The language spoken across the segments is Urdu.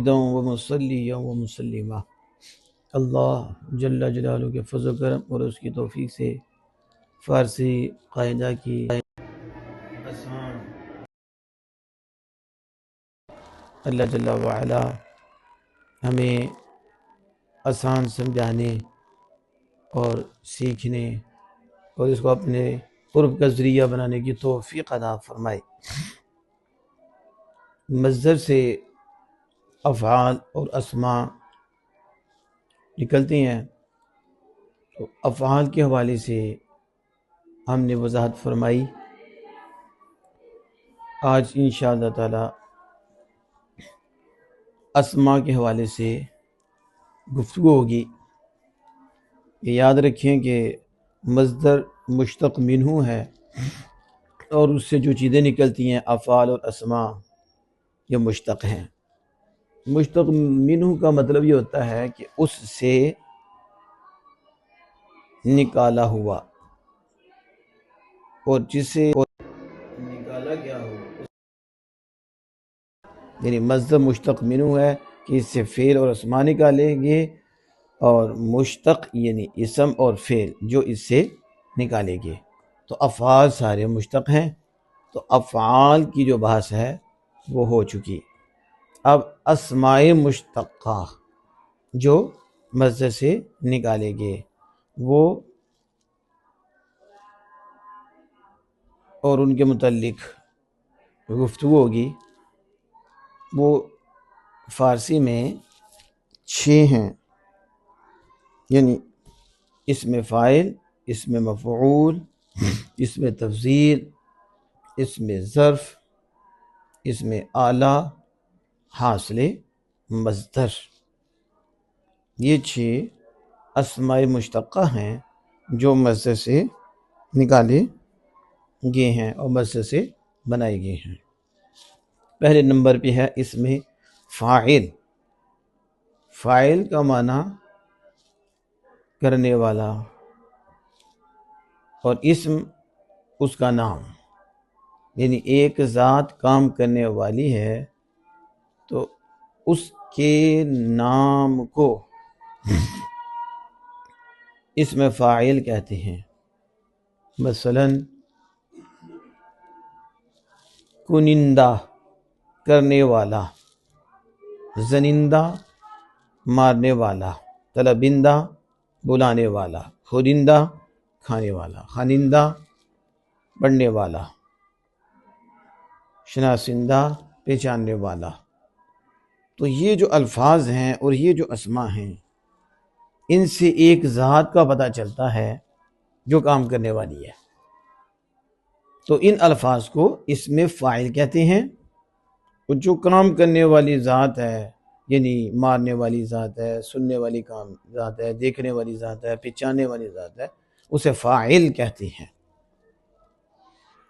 و مصلیًا و مسلمہ۔ اللہ جل جلالہ کے فضل و کرم اور اس کی توفیق سے فارسی قاعدہ کی آسان اللہ جل وعلا ہمیں آسان سمجھانے اور سیکھنے اور اس کو اپنے قرب کا ذریعہ بنانے کی توفیق عطا فرمائے۔ مصدر سے افعال اور اسماء نکلتی ہیں، تو افعال کے حوالے سے ہم نے وضاحت فرمائی۔ آج انشاءاللہ تعالی اسماء کے حوالے سے گفتگو ہوگی۔ یاد رکھیں کہ مصدر مشتق منہ ہے اور اس سے جو چیزیں نکلتی ہیں افعال اور اسماء یہ مشتق ہیں۔ مشتق منہ کا مطلب یہ ہوتا ہے کہ اس سے نکالا ہوا، اور جس سے نکالا گیا ہو، یعنی مصدر مشتق منہ ہے کہ اس سے فعل اور اسماء نکالیں گے، اور مشتق یعنی اسم اور فعل جو اس سے نکالے گے۔ تو افعال سارے مشتق ہیں، تو افعال کی جو بحث ہے وہ ہو چکی۔ اب اسماء مشتقہ جو مصدر سے نکالے گے وہ اور ان کے متعلق گفتگو ہوگی۔ وہ فارسی میں 6 ہیں، یعنی اسم فاعل، اسم مفعول، اسم تفضیل، اسم ظرف، اسم آلہ، حاصل مصدر۔ یہ 6 اسماء مشتقہ ہیں جو مصدر سے نکالے گئے ہیں اور مصدر سے بنائے گئے ہیں۔ پہلے نمبر پہ ہے اسم فاعل۔ فاعل کا معنی کرنے والا، اور اسم اس کا نام، یعنی ایک ذات کام کرنے والی ہے تو اس کے نام کو اسم فاعل کہتے ہیں۔ مثلا کنندہ کرنے والا، زنندہ مارنے والا، طلبندہ بلانے والا، خورندہ کھانے والا، خوانندہ پڑھنے والا، شناسندہ پہچاننے والا۔ تو یہ جو الفاظ ہیں اور یہ جو اسماء ہیں، ان سے ایک ذات کا پتہ چلتا ہے جو کام کرنے والی ہے۔ تو ان الفاظ کو اسم فاعل کہتے ہیں، اور جو کام کرنے والی ذات ہے، یعنی مارنے والی ذات ہے، سننے والی کام ذات ہے، دیکھنے والی ذات ہے، پہچاننے والی ذات ہے، اسے فاعل کہتے ہیں۔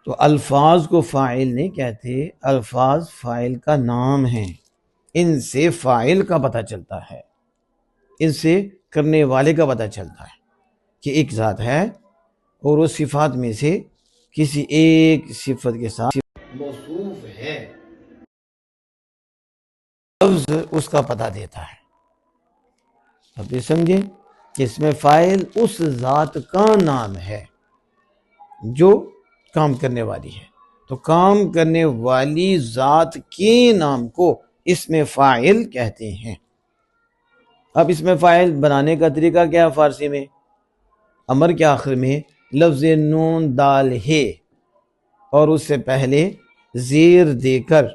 تو الفاظ کو فاعل نہیں کہتے، الفاظ فاعل کا نام ہیں۔ ان سے فاعل کا پتہ چلتا ہے، ان سے کرنے والے کا پتہ چلتا ہے کہ ایک ذات ہے اور وہ صفات میں سے کسی ایک صفت کے ساتھ موصوف ہے، لفظ اس کا پتہ دیتا ہے۔ اب یہ سمجھیں کہ اس میں فاعل اس ذات کا نام ہے جو کام کرنے والی ہے، تو کام کرنے والی ذات کے نام کو اس میں فاعل کہتے ہیں۔ اب اس میں فاعل بنانے کا طریقہ کیا ہے فارسی میں؟ امر کے آخر میں لفظ نون دال ہے اور اس سے پہلے زیر دے کر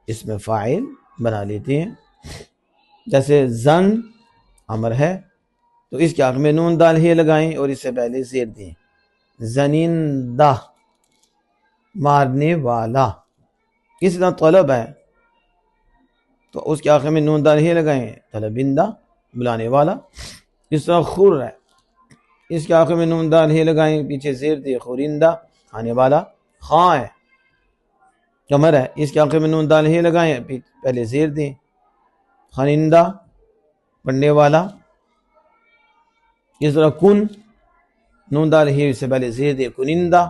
اس میں فاعل بنا لیتے ہیں۔ جیسے زن امر ہے تو اس کے آخر میں نون دال ہے لگائیں اور اس سے پہلے زیر دیں۔ زنندہ مارنے والا۔ اس طرح طلب ہے تو اس کے آخر میں نون دال ہے لگائیں، طلبندہ بلانے والا۔ اس طرح خور ہے، اس کے آخر میں نون دال ہے لگائیں، پیچھے زیر دیں، خورندہ کھانے والا۔ خاں ہے، کمر ہے، اس کے آخر میں نون دال ہے لگائیں، پہلے زیر دیں، خوانندہ پڑھنے والا۔ اس طرح کن، نون دال ہے سے پہلے زیر دیں، کنندہ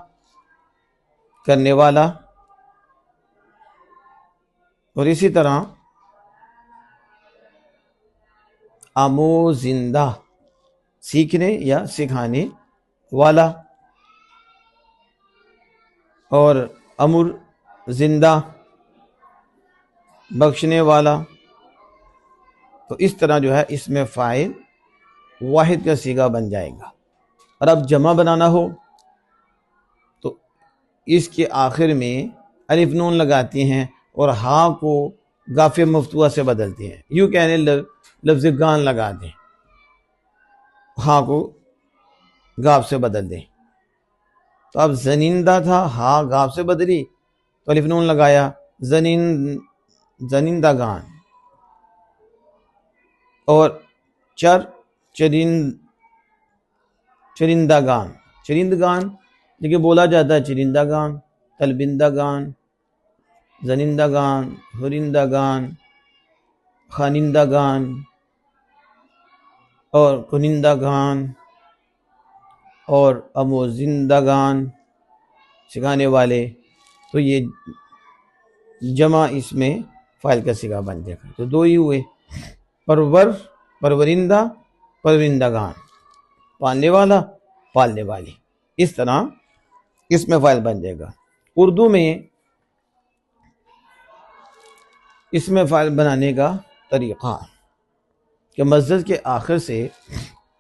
کرنے والا۔ اور اسی طرح آموزندہ سیکھنے یا سکھانے والا، اور امر زندہ بخشنے والا. تو اس طرح جو ہے اس میں فاعل واحد کا صیغہ بن جائے گا. اور اب جمع بنانا ہو تو اس کے آخر میں الف نون لگاتے ہیں اور ہاں کو گاف مفتوحہ سے بدلتے ہیں. یوں کہنے لفظ گان لگا دیں، ہاں کو گاف سے بدل دیں. تو اب زنندہ تھا، ہاں گاف سے بدلی تو الف نون لگایا، زنندہ گان. اور چرندہ گان، چرند گان لیکن بولا جاتا ہے چرندہ گان، تلبندہ گان، زنندہ گان، ہرندہ گان، خانندہ گان اور کنندہ گان اور آموزندہ گان سکھانے والے. تو یہ جمع اس میں فاعل کا صیغہ بن جائے گا. تو دو ہی ہوئے، پرورندہ، پرورندگان، پالنے والا، پالنے والی. اس طرح اس میں فاعل بن جائے گا. اردو میں اس میں فاعل بنانے کا طریقہ کہ مصدر کے آخر سے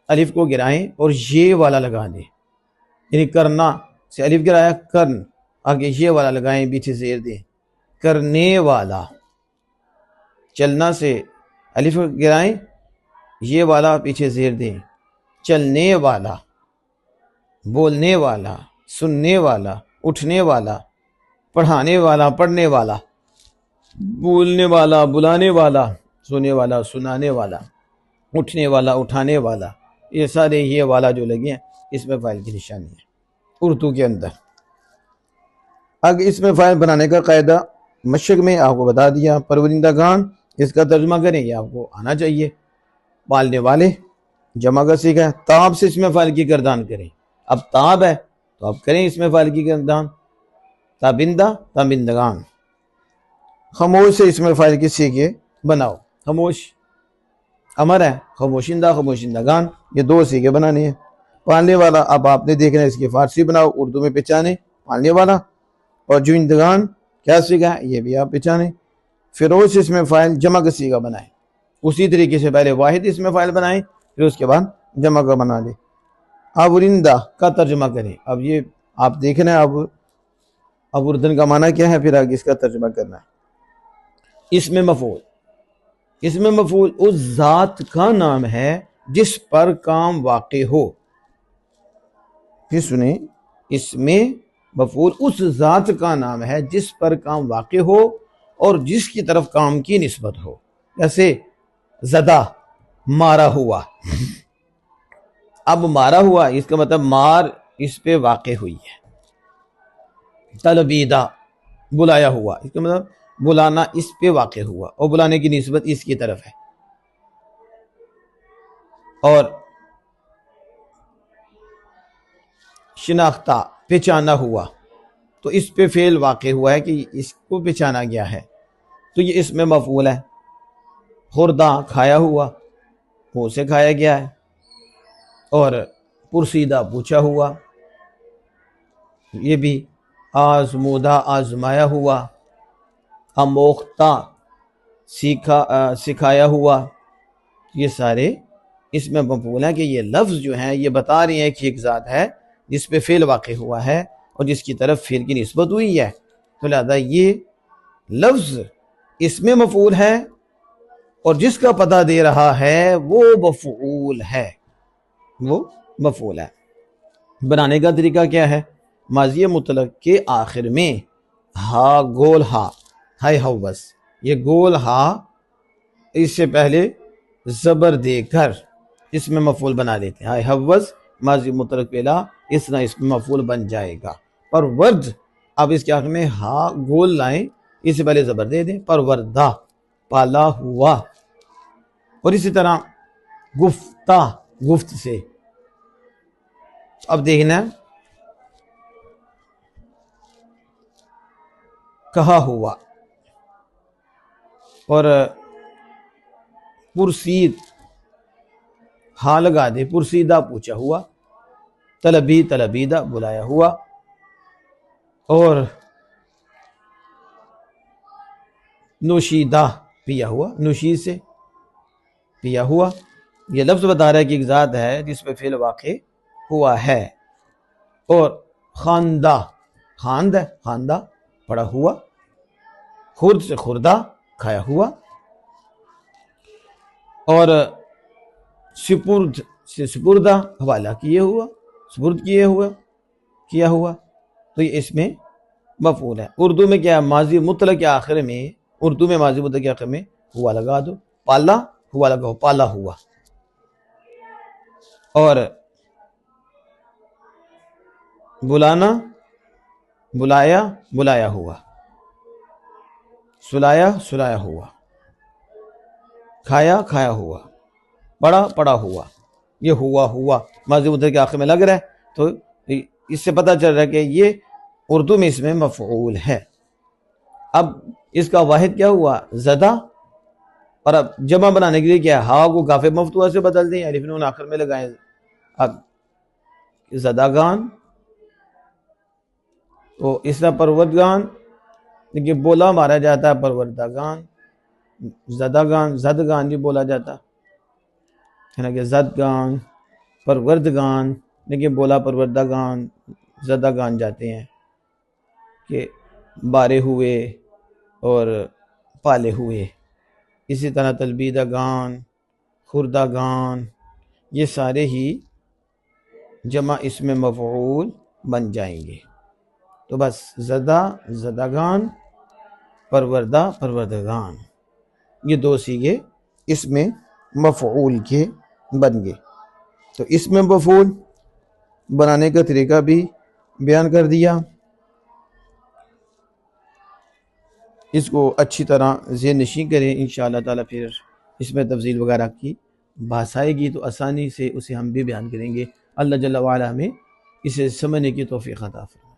الف کو گرائیں اور یہ والا لگا دیں. یعنی کرنا سے الف گرایا، کرن، آگے یہ والا لگائیں، پیچھے زیر دیں، کرنے والا. چلنا سے الف گرائیں، یہ والا پیچھے زیر دیں، چلنے والا. بولنے والا، سننے والا، اٹھنے والا، پڑھانے والا، پڑھنے والا، بولنے والا، بلانے والا، سونے والا، سنانے والا، اٹھنے والا، اٹھانے والا. یہ سارے یہ والا جو لگے ہیں اس میں فاعل کی نشانی ہے اردو کے اندر. آگے اس میں فاعل بنانے کا قاعدہ مشرق میں آپ کو بتا دیا. پرورندگان اس کا ترجمہ کریں، یہ آپ کو آنا چاہیے. پالنے والے جمع کا صیغہ ہے. تاب سے اس میں فاعل کی گردان کریں. اب تاب ہے تو اب کریں اس میں فاعل کی گردان. تابندہ، تابندگان. خاموش سے اس میں فاعل کی صیغے بناؤ. خاموش امر ہے، خاموشندہ، خاموشندگان، یہ دو صیغے بنانے ہیں. پالنے والا اب آپ نے دیکھنا ہے اس کی فارسی بناؤ، اردو میں پہچانے پالنے والا. اور جوئندگان کیا صیغہ ہے یہ بھی آپ پہچانے. فیروز اس میں فاعل جمع کا صیغہ بنائیں. اسی طریقے سے پہلے واحد اس میں فاعل بنائیں، پھر اس کے بعد جمع کا بنا لیں. آورندہ کا ترجمہ کریں. اب یہ آپ دیکھنا ہے اب اردن کا معنی کیا ہے، پھر آگے اس کا ترجمہ کرنا ہے. اس میں مفعول، اس میں مفعول اس ذات کا نام ہے جس پر کام واقع ہو. پھر سنیں، اس میں مفعول اس ذات کا نام ہے جس پر کام واقع ہو اور جس کی طرف کام کی نسبت ہو. جیسے زدہ، مارا ہوا. اب مارا ہوا اس کا مطلب مار اس پہ واقع ہوئی ہے. تلبیدہ، بلایا ہوا، اس کا مطلب بلانا اس پہ واقع ہوا اور بلانے کی نسبت اس کی طرف ہے. اور شناختہ، پہچانا ہوا، تو اس پہ فعل واقع ہوا ہے کہ اس کو پہچانا گیا ہے، تو یہ اس میں مفعول ہے. خوردہ، کھایا ہوا، منہ سے کھایا گیا ہے. اور پرسیدہ، پوچھا ہوا، یہ بھی. آزمودہ، آزمایا ہوا. آموختہ، سکھایا ہوا. یہ سارے اس میں مفعول ہیں کہ یہ لفظ جو ہیں یہ بتا رہے ہیں کہ ایک ذات ہے جس پہ فعل واقع ہوا ہے اور جس کی طرف فعل کی نسبت ہوئی ہے. تو لہذا یہ لفظ اس میں مفعول ہے اور جس کا پتہ دے رہا ہے وہ مفعول ہے، وہ مفعول ہے. بنانے کا طریقہ کیا ہے؟ ماضی مطلق کے آخر میں ہا، گول ہا، ہائے ہوس، یہ گول ہا اس سے پہلے زبر دے کر اس میں مفعول بنا لیتے ہیں. ہائے ہوس ماضی مطلق پہلا، اس طرح اس میں مفعول بن جائے گا. پر ورد، اب اس کے آخر میں ہا گول لائیں، اس سے پہلے زبر دے دیں. پر وردہ، پالا ہوا. اور اسی طرح گفتہ، گفت سے. اب دیکھنا کہا ہوا. اور پرسید، ہاں لگا دے، پرسیدہ پوچھا ہوا، طلبی طلبیدہ بلایا ہوا، اور نوشیدہ پیا ہوا، نوشید سے پیا ہوا۔ یہ لفظ بتا رہا ہے کہ ایک ذات ہے جس پہ فعل واقع ہوا ہے۔ اور خواندہ، خواند ہے، خواندہ پڑا ہوا، خرد سے خوردہ کھایا ہوا، اور سپرد سے سپردہ حوالہ کیے ہوا، سپرد کیا ہوا، تو یہ اس میں مفعول ہے۔ اردو میں کیا ہے؟ ماضی مطلق کے آخر میں، اردو میں ماضی مطلق کے آخر میں ہوا لگا دو، پالا ہوا لگاؤ، پالا ہوا۔ اور بلانا، بلایا بلایا ہوا، سلایا سلایا ہوا، کھایا کھایا ہوا، پڑھا پڑھا ہوا۔ یہ ہوا ماضی مطلق کے آخر میں لگ رہا ہے، تو اس سے پتہ چل رہا ہے کہ یہ اردو میں اس میں مفعول ہے۔ اب اس کا واحد کیا ہوا؟ زدہ، اور اب جمع بنانے کے لیے کیا ہے؟ ہا کو کاف مفتوحہ سے بدل دیں، الف نون آخر میں لگائیں۔ اب زدگان، تو اس طرح پروردگان، دیکھیے بولا مارا جاتا ہے پروردگان، زدگان، زدگان بھی بولا جاتا ہے نا، کہ زدگان، پروردگان، لیکن بولا پروردگان، زدگان جاتے ہیں کہ بارے ہوئے اور پالے ہوئے۔ اسی طرح تلبیدگان، خوردگان، یہ سارے ہی جمع اسم مفعول بن جائیں گے۔ تو بس زدہ، زدگان، پروردہ، پروردگان، یہ دو صیغے اس میں مفعول کے بن گئے۔ تو اس میں مفعول بنانے کا طریقہ بھی بیان کر دیا۔ اس کو اچھی طرح ذہن نشین کریں، انشاءاللہ تعالیٰ پھر اس میں تفصیل وغیرہ کی بحث آئے گی تو آسانی سے اسے ہم بھی بیان کریں گے۔ اللہ جل وعلا ہمیں اسے سمجھنے کی توفیق عطا فرمائے۔